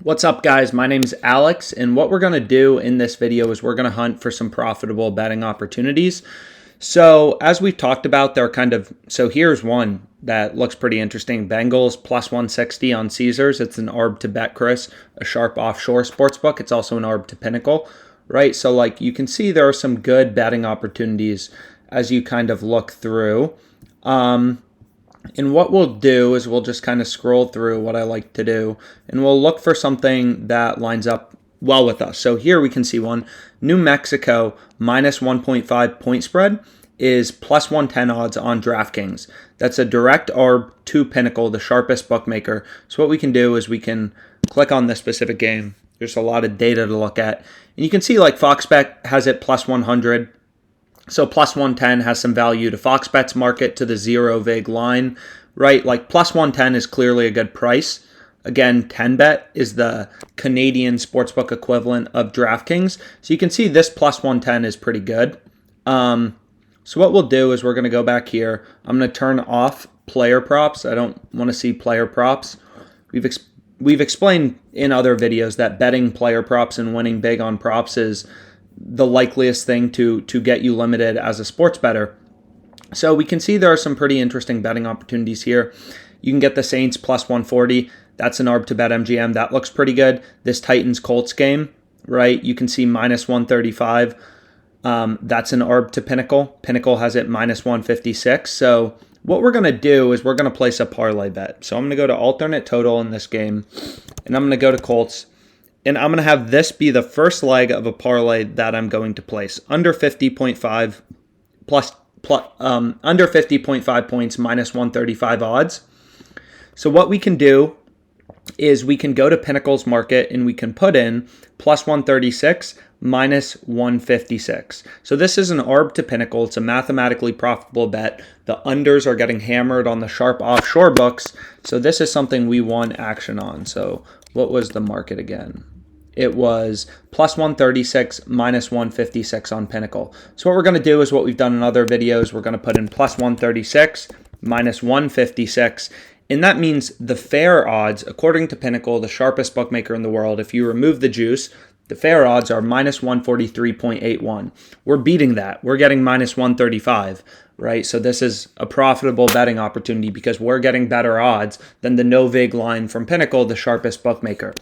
What's up, guys? My name is Alex, and what we're going to do in this video is we're going to hunt for some profitable betting opportunities. So as we've talked about, here's one that looks pretty interesting. Bengals plus 160 on Caesars. It's an ARB to Bet, Chris, a sharp offshore sportsbook. It's also an ARB to Pinnacle, right? So you can see there are some good betting opportunities as you kind of look through. And what we'll do is we'll just kind of scroll through what I like to do, and we'll look for something that lines up well with us. So here we can see one. New Mexico minus 1.5 point spread is plus 110 odds on DraftKings. That's a direct ARB to Pinnacle, the sharpest bookmaker. So what we can do is we can click on this specific game. There's a lot of data to look at. And you can see Fox Bet has it plus 100. So plus 110 has some value to Fox Bet's market to the zero vig line, right? Plus 110 is clearly a good price. Again, 10bet is the Canadian sportsbook equivalent of DraftKings. So you can see this plus 110 is pretty good. So what we'll do is we're going to go back here. I'm going to turn off player props. I don't want to see player props. We've explained in other videos that betting player props and winning big on props is the likeliest thing to get you limited as a sports bettor. So we can see there are some pretty interesting betting opportunities here. You can get the Saints plus 140. That's an ARB to bet MGM. That looks pretty good. This Titans Colts game, right? You can see minus 135. That's an ARB to Pinnacle. Pinnacle has it minus 156. So what we're going to do is we're going to place a parlay bet. So I'm going to go to alternate total in this game, and I'm going to go to Colts. And I'm going to have this be the first leg of a parlay that I'm going to place. Under 50.5 under 50.5 points minus 135 odds. So what we can do is we can go to Pinnacle's market and we can put in plus 136 minus 156. So this is an ARB to Pinnacle. It's a mathematically profitable bet. The unders are getting hammered on the sharp offshore books. So this is something we want action on. So what was the market again? It was plus 136 minus 156 on Pinnacle. So what we're going to do is what we've done in other videos. We're going to put in plus 136 minus 156. And that means the fair odds, according to Pinnacle, the sharpest bookmaker in the world, if you remove the juice, the fair odds are minus 143.81. We're beating that. We're getting minus 135, right? So this is a profitable betting opportunity because we're getting better odds than the no vig line from Pinnacle, the sharpest bookmaker.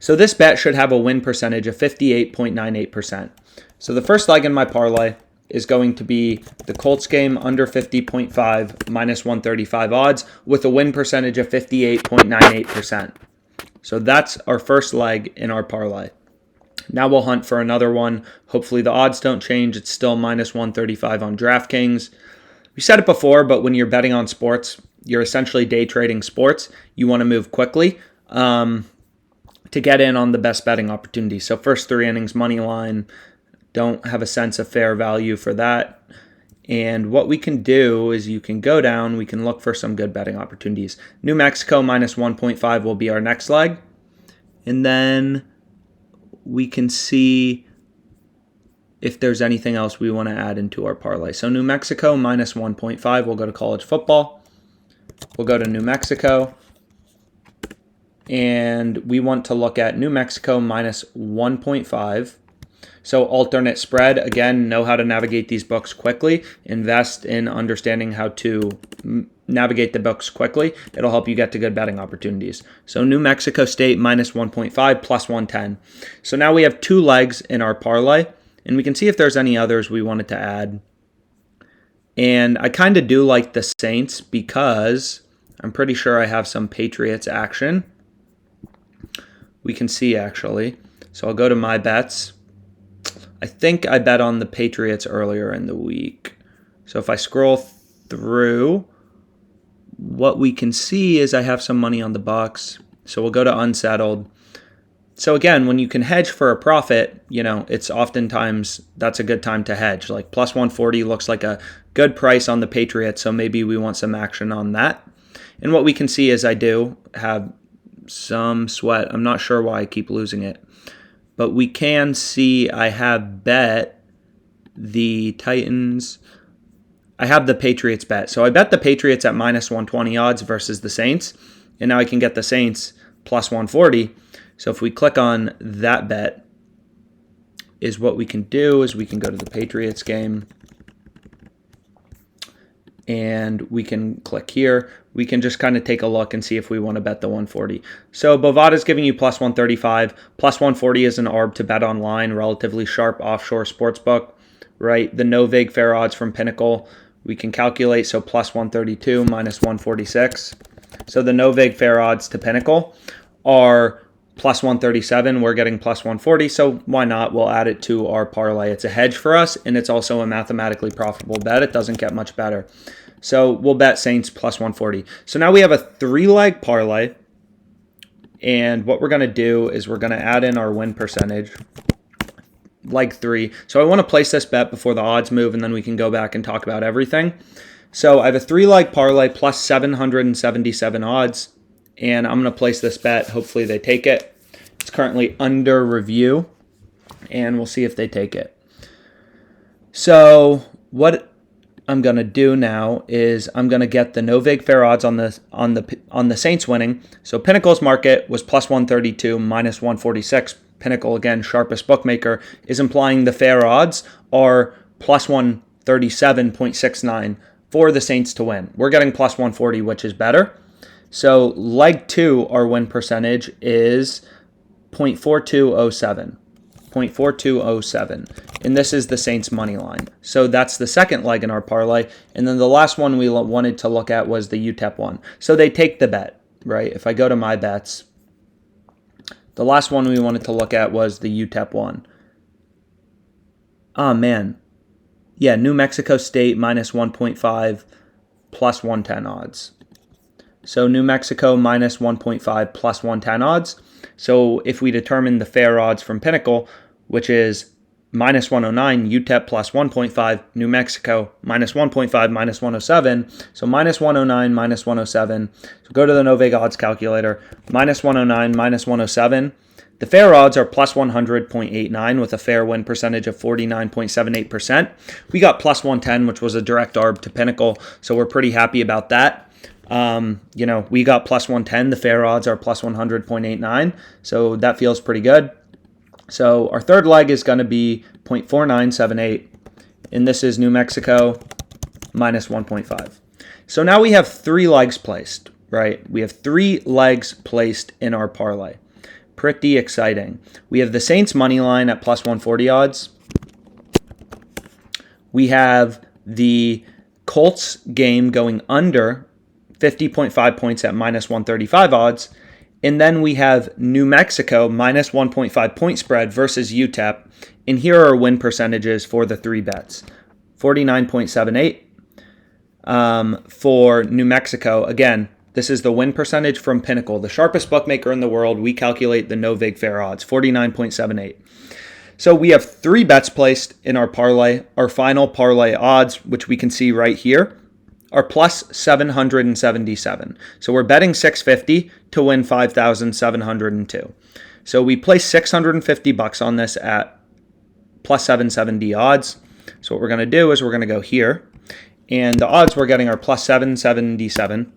So this bet should have a win percentage of 58.98%. So the first leg in my parlay is going to be the Colts game under 50.5 minus 135 odds with a win percentage of 58.98%. So that's our first leg in our parlay. Now we'll hunt for another one. Hopefully the odds don't change. It's still minus 135 on DraftKings. We said it before, but when you're betting on sports, you're essentially day trading sports. You want to move quickly to get in on the best betting opportunities. So first 3 innings, money line. Don't have a sense of fair value for that. And what we can do is you can go down. We can look for some good betting opportunities. New Mexico minus 1.5 will be our next leg. And then we can see if there's anything else we want to add into our parlay. So New Mexico minus 1.5, we'll go to college football. We'll go to New Mexico. And we want to look at New Mexico minus 1.5. So alternate spread, again, know how to navigate these books quickly. Invest in understanding how to navigate the books quickly. It'll help you get to good betting opportunities. So New Mexico State minus 1.5 plus 110. So now we have 2 legs in our parlay, and we can see if there's any others we wanted to add. And I kind of do like the Saints because I'm pretty sure I have some Patriots action. We can see actually. So I'll go to my bets. I think I bet on the Patriots earlier in the week. So if I scroll through, what we can see is I have some money on the Bucks. So we'll go to unsettled. So again, when you can hedge for a profit, it's oftentimes that's a good time to hedge. Plus 140 looks like a good price on the Patriots, so maybe we want some action on that. And what we can see is I do have some sweat. I'm not sure why I keep losing it. But we can see I have bet the Titans. I have the Patriots bet. So I bet the Patriots at minus 120 odds versus the Saints. And now I can get the Saints plus 140. So if we click on that bet, is what we can do is we can go to the Patriots game and we can click here. We can just kind of take a look and see if we want to bet the 140. So Bovada is giving you plus 135. Plus 140 is an ARB to Betonline, relatively sharp offshore sportsbook, right? The no vig fair odds from Pinnacle, we can calculate. So plus 132 minus 146. So the no vig fair odds to Pinnacle are plus 137. We're getting plus 140. So why not? We'll add it to our parlay. It's a hedge for us, and it's also a mathematically profitable bet. It doesn't get much better. So we'll bet Saints plus 140. So now we have a 3-leg parlay. And what we're going to do is we're going to add in our win percentage, leg 3. So I want to place this bet before the odds move, and then we can go back and talk about everything. So I have a 3-leg parlay plus 777 odds. And I'm going to place this bet. Hopefully they take it. It's currently under review, and we'll see if they take it. So what I'm going to do now is I'm going to get the no vig fair odds on the Saints winning. So Pinnacle's market was plus 132 minus 146. Pinnacle, again, sharpest bookmaker, is implying the fair odds are plus 137.69 for the Saints to win. We're getting plus 140, which is better. So leg 2, our win percentage is 0.4207. 0.4207. And this is the Saints money line. So that's the second leg in our parlay. And then the last one we wanted to look at was the UTEP one. So they take the bet, right? If I go to my bets, the last one we wanted to look at was the UTEP one. Oh, man. Yeah, New Mexico State minus 1.5 plus 110 odds. So New Mexico minus 1.5 plus 110 odds. So if we determine the fair odds from Pinnacle, which is minus 109, UTEP plus 1.5, New Mexico minus 1.5, minus 107. So minus 109, minus 107. So go to the no vig odds calculator. Minus 109, minus 107. The fair odds are plus 100.89 with a fair win percentage of 49.78%. We got plus 110, which was a direct ARB to Pinnacle. So we're pretty happy about that. We got plus 110. The fair odds are plus 100.89. So that feels pretty good. So our third leg is going to be 0.4978. And this is New Mexico minus 1.5. So now we have 3 legs placed, right? We have 3 legs placed in our parlay. Pretty exciting. We have the Saints money line at plus 140 odds. We have the Colts game going under 50.5 points at minus 135 odds. And then we have New Mexico minus 1.5 point spread versus UTEP. And here are win percentages for the 3 bets. 49.78 for New Mexico. Again, this is the win percentage from Pinnacle, the sharpest bookmaker in the world. We calculate the no vig fair odds, 49.78. So we have 3 bets placed in our parlay. Our final parlay odds, which we can see right here, are plus 777. So we're betting 650 to win 5,702. So we place $650 on this at plus 770 odds. So what we're going to do is we're going to go here, and the odds we're getting are plus 777,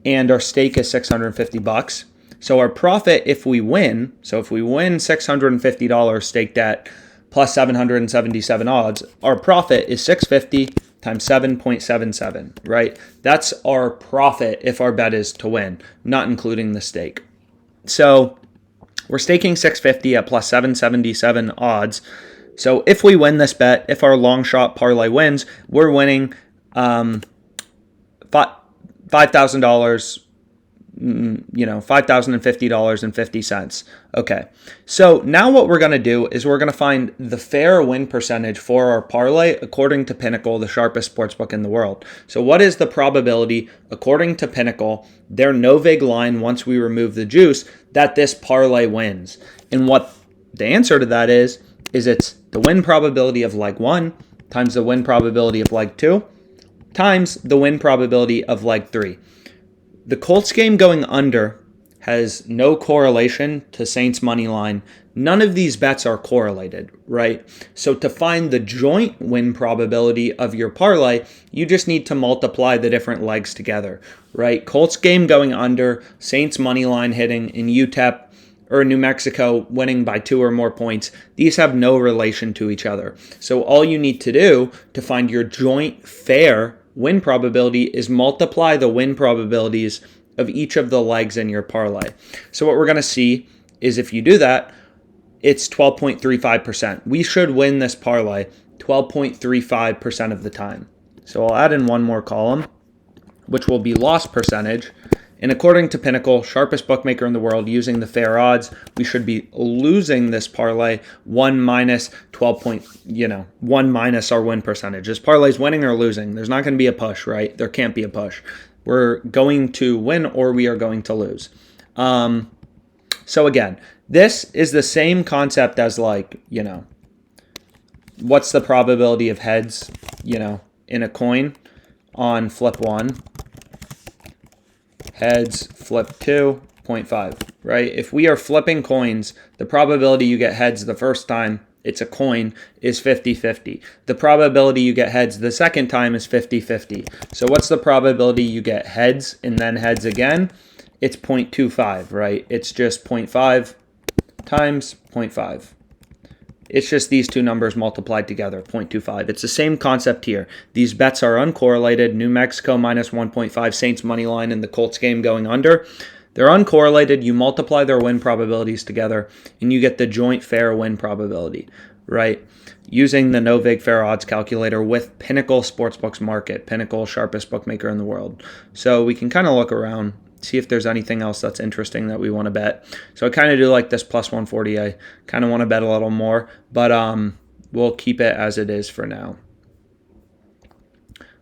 and our stake is $650. So our profit, if we win, $650 staked at plus 777 odds, our profit is 650 times 7.77, right? That's our profit if our bet is to win, not including the stake. So we're staking 650 at plus 777 odds. So if we win this bet, if our long shot parlay wins, we're winning $5,000, $5,050.50. Okay. So now what we're going to do is we're going to find the fair win percentage for our parlay according to Pinnacle, the sharpest sportsbook in the world. So what is the probability, according to Pinnacle, their no vig line once we remove the juice, that this parlay wins? And what the answer to that is it's the win probability of leg 1 times the win probability of leg 2 times the win probability of leg 3. The Colts game going under has no correlation to Saints money line. None of these bets are correlated, right? So to find the joint win probability of your parlay, you just need to multiply the different legs together, right? Colts game going under, Saints money line hitting, and UTEP or New Mexico winning by 2 or more points, these have no relation to each other. So all you need to do to find your joint fair win probability is multiply the win probabilities of each of the legs in your parlay. So what we're going to see is if you do that, it's 12.35%. We should win this parlay 12.35% of the time. So I'll add in one more column, which will be loss percentage. And according to Pinnacle, sharpest bookmaker in the world, using the fair odds, we should be losing this parlay 1 minus 1 minus our win percentage. This parlay's winning or losing. There's not going to be a push, right? There can't be a push. We're going to win or we are going to lose. So again, this is the same concept as what's the probability of heads, in a coin on flip 1. Heads, flip 2, 0.5, right? If we are flipping coins, the probability you get heads the first time it's a coin is 50-50. The probability you get heads the second time is 50-50. So what's the probability you get heads and then heads again? It's 0.25, right? It's just 0.5 times 0.5. It's just these two numbers multiplied together, 0.25. It's the same concept here. These bets are uncorrelated. New Mexico minus 1.5, Saints money line in the Colts game going under. They're uncorrelated. You multiply their win probabilities together, and you get the joint fair win probability, right? Using the NoVig fair odds calculator with Pinnacle Sportsbooks Market, Pinnacle, sharpest bookmaker in the world. So we can kind of look around, see if there's anything else that's interesting that we want to bet. So I kind of do like this plus 140. I kind of want to bet a little more, but we'll keep it as it is for now.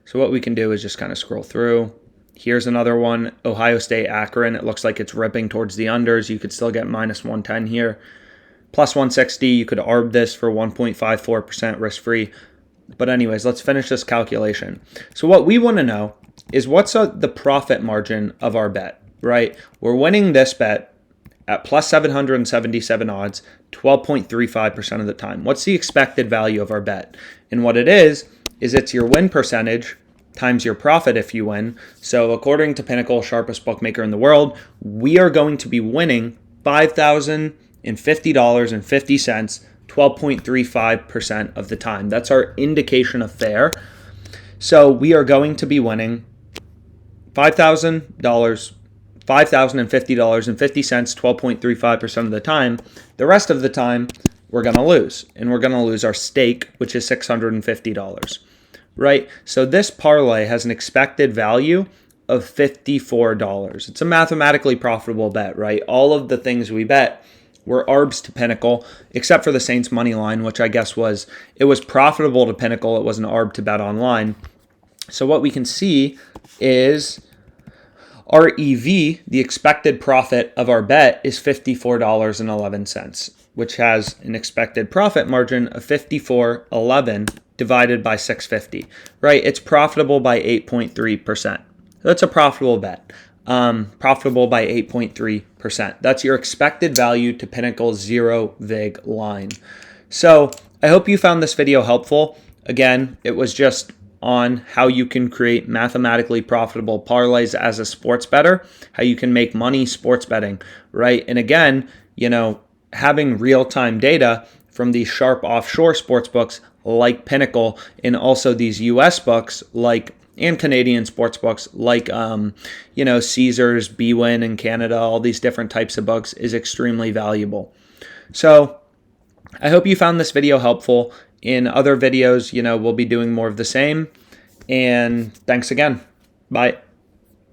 So what we can do is just kind of scroll through. Here's another one, Ohio State, Akron. It looks like it's ripping towards the unders. You could still get minus 110 here. Plus 160, you could arb this for 1.54% risk-free. But anyways, let's finish this calculation. So what we want to know is what's the profit margin of our bet, right? We're winning this bet at plus 777 odds, 12.35% of the time. What's the expected value of our bet? And what it is it's your win percentage times your profit if you win. So according to Pinnacle, sharpest bookmaker in the world, we are going to be winning $5,050.50, 12.35% of the time. That's our indication of fair. So we are going to be winning $5,050.50, 12.35% of the time. The rest of the time, we're going to lose. And we're going to lose our stake, which is $650, right? So this parlay has an expected value of $54. It's a mathematically profitable bet, right? All of the things we bet were arbs to Pinnacle, except for the Saints money line, which I guess was profitable to Pinnacle. It was an arb to Betonline. So what we can see is our EV, the expected profit of our bet, is $54.11, which has an expected profit margin of $54.11 divided by 650, right? It's profitable by 8.3%. That's a profitable bet. Profitable by 8.3%. That's your expected value to Pinnacle's zero vig line. So I hope you found this video helpful. Again, it was just on how you can create mathematically profitable parlays as a sports bettor, how you can make money sports betting, right? And again, having real-time data from these sharp offshore sports books like Pinnacle, and also these US books and Canadian sports books like Caesars, BWin in Canada, all these different types of books is extremely valuable. So I hope you found this video helpful. In other videos, we'll be doing more of the same. And thanks again. Bye.